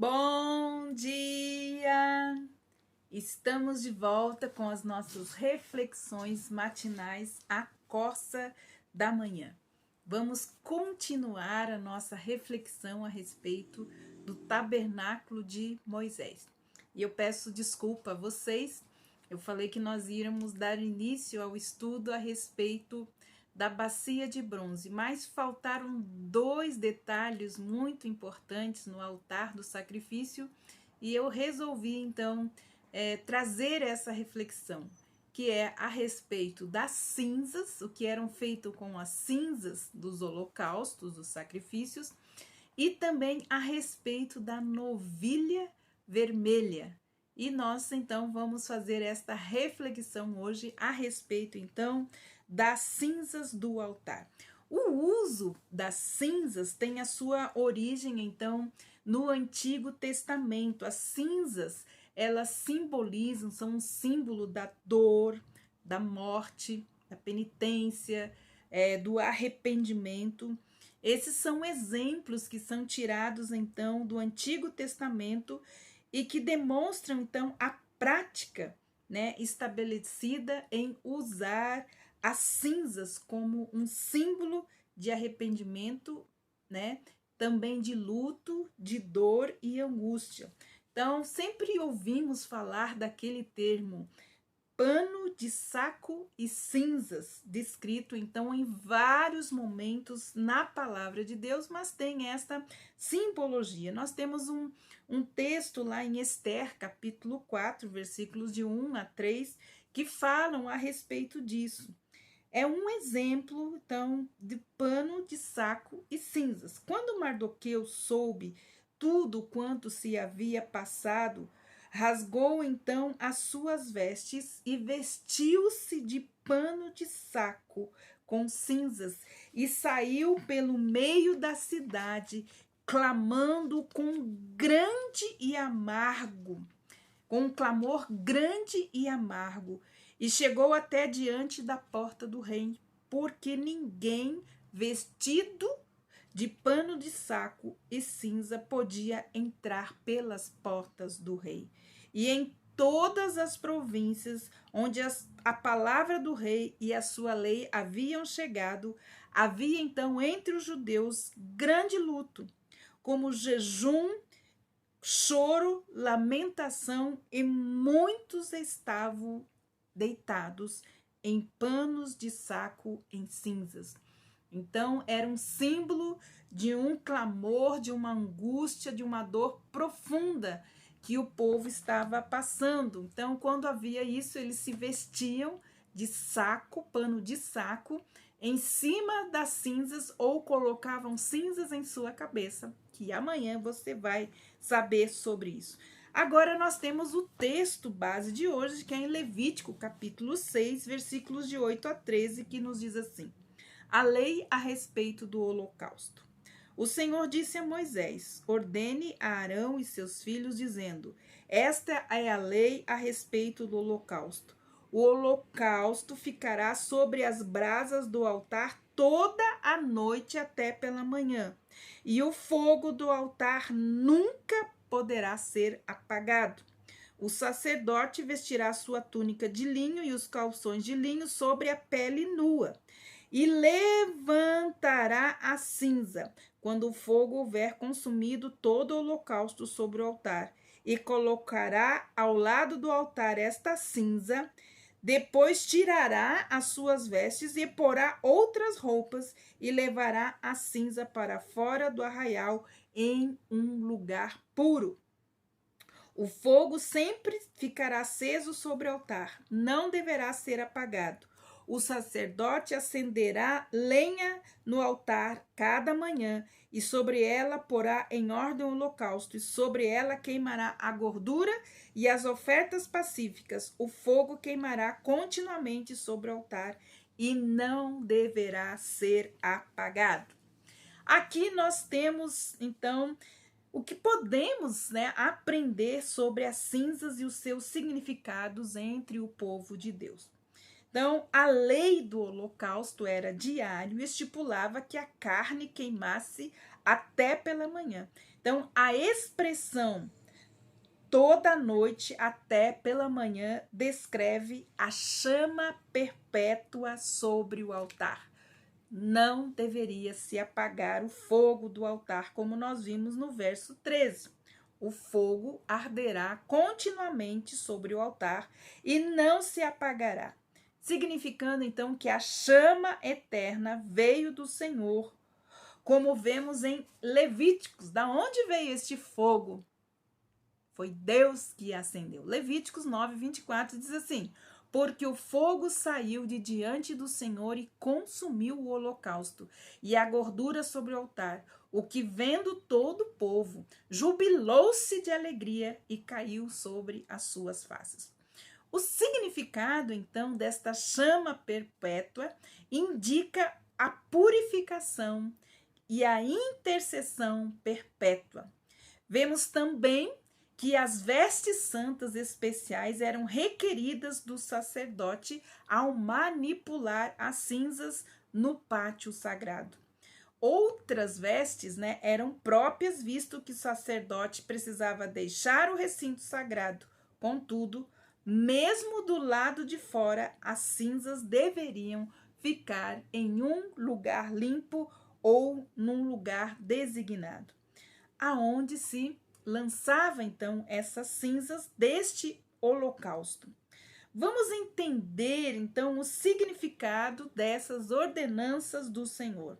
Bom dia! Estamos de volta com as nossas reflexões matinais à coça da manhã. Vamos continuar a nossa reflexão a respeito do tabernáculo de Moisés. E eu peço desculpa a vocês, eu falei que nós íamos dar início ao estudo a respeito da bacia de bronze, mas faltaram dois detalhes muito importantes no altar do sacrifício e eu resolvi então trazer essa reflexão, que é a respeito das cinzas, o que eram feito com as cinzas dos holocaustos, dos sacrifícios, e também a respeito da novilha vermelha. E nós então vamos fazer esta reflexão hoje a respeito então das cinzas do altar. O uso das cinzas tem a sua origem então no Antigo Testamento. As cinzas, elas simbolizam, são um símbolo da dor, da morte, da penitência, do arrependimento. Esses são exemplos que são tirados então do Antigo Testamento e que demonstram então a prática, estabelecida em usar as cinzas como um símbolo de arrependimento, também de luto, de dor e angústia. Então, sempre ouvimos falar daquele termo pano de saco e cinzas, descrito então em vários momentos na palavra de Deus, mas tem esta simbologia. Nós temos um texto lá em Esther, capítulo 4, versículos de 1 a 3, que falam a respeito disso. É um exemplo, então, de pano de saco e cinzas. Quando Mardoqueu soube tudo quanto se havia passado, rasgou então as suas vestes e vestiu-se de pano de saco com cinzas e saiu pelo meio da cidade, clamando com um clamor grande e amargo, e chegou até diante da porta do rei, porque ninguém vestido de pano de saco e cinza podia entrar pelas portas do rei. E em todas as províncias onde a palavra do rei e a sua lei haviam chegado, havia então entre os judeus grande luto, como jejum, choro, lamentação, e muitos estavam deitados em panos de saco em cinzas. Então, era um símbolo de um clamor, de uma angústia, de uma dor profunda que o povo estava passando. Então, quando havia isso, eles se vestiam de saco, pano de saco, em cima das cinzas, ou colocavam cinzas em sua cabeça, que amanhã você vai saber sobre isso. Agora nós temos o texto base de hoje, que é em Levítico, capítulo 6, versículos de 8 a 13, que nos diz assim: a lei a respeito do holocausto. O Senhor disse a Moisés: ordene a Arão e seus filhos, dizendo: esta é a lei a respeito do holocausto. O holocausto ficará sobre as brasas do altar toda a noite até pela manhã, e o fogo do altar nunca poderá ser apagado. O sacerdote vestirá sua túnica de linho e os calções de linho sobre a pele nua, e levantará a cinza quando o fogo houver consumido todo o holocausto sobre o altar, e colocará ao lado do altar esta cinza. Depois tirará as suas vestes e porá outras roupas, e levará a cinza para fora do arraial em um lugar puro. O fogo sempre ficará aceso sobre o altar, não deverá ser apagado. O sacerdote acenderá lenha no altar cada manhã, e sobre ela porá em ordem o holocausto, e sobre ela queimará a gordura e as ofertas pacíficas. O fogo queimará continuamente sobre o altar e não deverá ser apagado. Aqui nós temos, então, o que podemos aprender sobre as cinzas e os seus significados entre o povo de Deus. Então, a lei do holocausto era diário e estipulava que a carne queimasse até pela manhã. Então, a expressão toda noite até pela manhã descreve a chama perpétua sobre o altar. Não deveria se apagar o fogo do altar, como nós vimos no verso 13. O fogo arderá continuamente sobre o altar e não se apagará, significando então que a chama eterna veio do Senhor, como vemos em Levíticos. Da onde veio este fogo? Foi Deus que acendeu. Levíticos 9:24 diz assim: porque o fogo saiu de diante do Senhor e consumiu o holocausto e a gordura sobre o altar, o que vendo todo o povo, jubilou-se de alegria e caiu sobre as suas faces. O significado, então, desta chama perpétua indica a purificação e a intercessão perpétua. Vemos também que as vestes santas especiais eram requeridas do sacerdote ao manipular as cinzas no pátio sagrado. Outras vestes, eram próprias, visto que o sacerdote precisava deixar o recinto sagrado. Contudo, mesmo do lado de fora, as cinzas deveriam ficar em um lugar limpo ou num lugar designado, aonde se lançava então essas cinzas deste holocausto. Vamos entender então o significado dessas ordenanças do Senhor.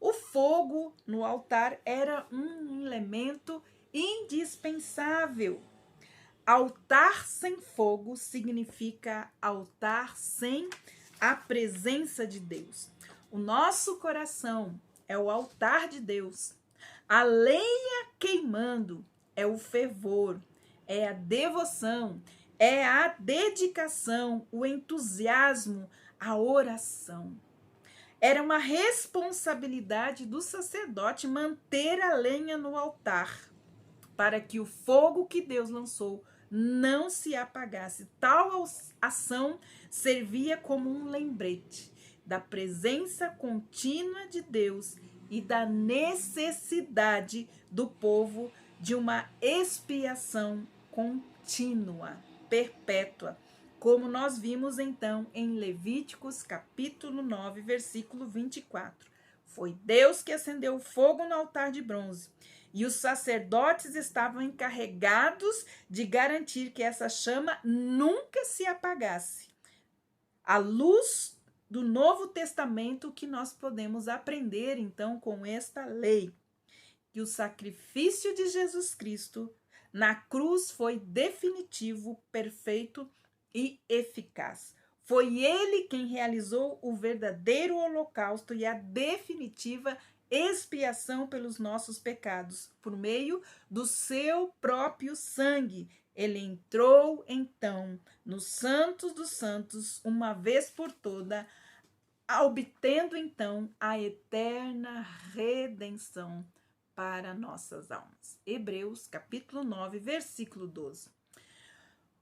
O fogo no altar era um elemento indispensável. Altar sem fogo significa altar sem a presença de Deus. O nosso coração é o altar de Deus. A lenha queimando é o fervor, é a devoção, é a dedicação, o entusiasmo, a oração. Era uma responsabilidade do sacerdote manter a lenha no altar, para que o fogo que Deus lançou não se apagasse. Tal ação servia como um lembrete da presença contínua de Deus e da necessidade do povo de uma expiação contínua, perpétua, como nós vimos então em Levíticos capítulo 9, versículo 24. Foi Deus que acendeu o fogo no altar de bronze, e os sacerdotes estavam encarregados de garantir que essa chama nunca se apagasse. À luz do Novo Testamento, que nós podemos aprender então com esta lei, que o sacrifício de Jesus Cristo na cruz foi definitivo, perfeito e eficaz. Foi ele quem realizou o verdadeiro holocausto e a definitiva expiação pelos nossos pecados, por meio do seu próprio sangue. Ele entrou, então, no Santos dos Santos, uma vez por toda, obtendo, então, a eterna redenção para nossas almas. Hebreus, capítulo 9, versículo 12.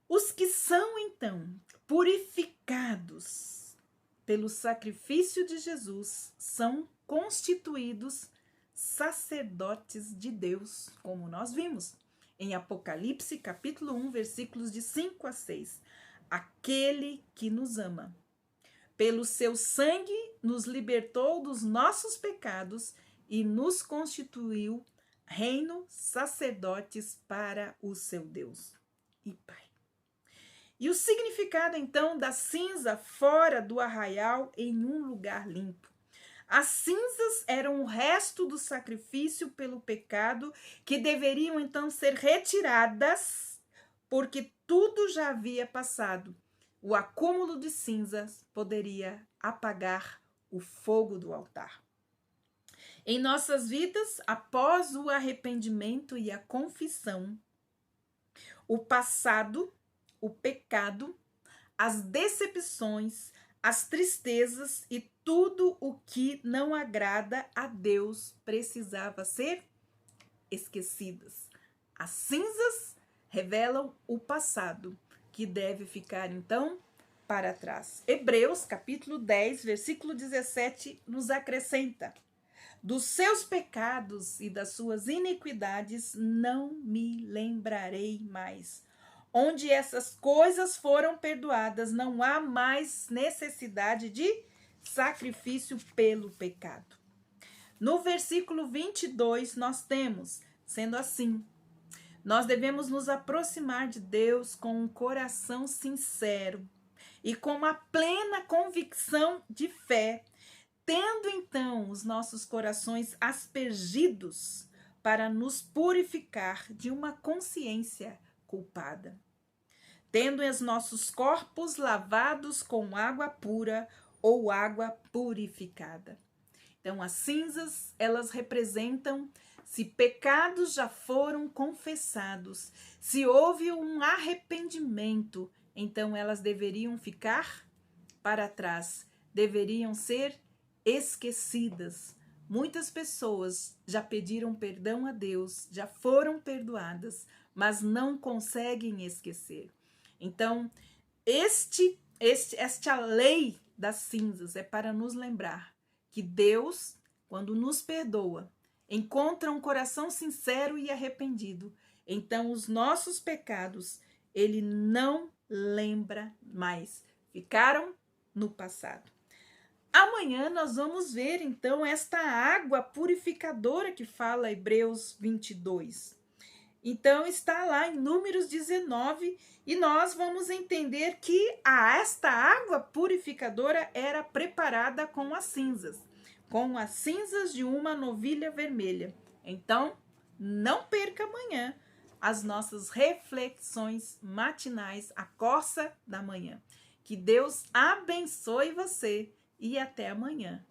Os que são, então, purificados pelo sacrifício de Jesus são constituídos sacerdotes de Deus, como nós vimos em Apocalipse, capítulo 1, versículos de 5 a 6. Aquele que nos ama, pelo seu sangue, nos libertou dos nossos pecados e nos constituiu reino, sacerdotes para o seu Deus e Pai. E o significado, então, da cinza fora do arraial em um lugar limpo. As cinzas eram o resto do sacrifício pelo pecado, que deveriam, então, ser retiradas, porque tudo já havia passado. O acúmulo de cinzas poderia apagar o fogo do altar. Em nossas vidas, após o arrependimento e a confissão, o passado, o pecado, as decepções, as tristezas e tudo o que não agrada a Deus precisava ser esquecidas. As cinzas revelam o passado, que deve ficar, então, para trás. Hebreus, capítulo 10, versículo 17, nos acrescenta: dos seus pecados e das suas iniquidades não me lembrarei mais. Onde essas coisas foram perdoadas, não há mais necessidade de sacrifício pelo pecado. No versículo 22, nós temos: sendo assim, nós devemos nos aproximar de Deus com um coração sincero e com uma plena convicção de fé, tendo então os nossos corações aspergidos para nos purificar de uma consciência culpada, tendo os nossos corpos lavados com água pura ou água purificada. Então, as cinzas, elas representam se pecados já foram confessados, se houve um arrependimento, então elas deveriam ficar para trás, deveriam ser esquecidas. Muitas pessoas já pediram perdão a Deus, já foram perdoadas, mas não conseguem esquecer. Então, esta lei das cinzas é para nos lembrar que Deus, quando nos perdoa, encontra um coração sincero e arrependido, então os nossos pecados ele não lembra mais, ficaram no passado. Amanhã nós vamos ver então esta água purificadora que fala Hebreus 22. Então está lá em Números 19 e nós vamos entender que esta água purificadora era preparada com as cinzas de uma novilha vermelha. Então, não perca amanhã as nossas reflexões matinais, a coça da manhã. Que Deus abençoe você e até amanhã.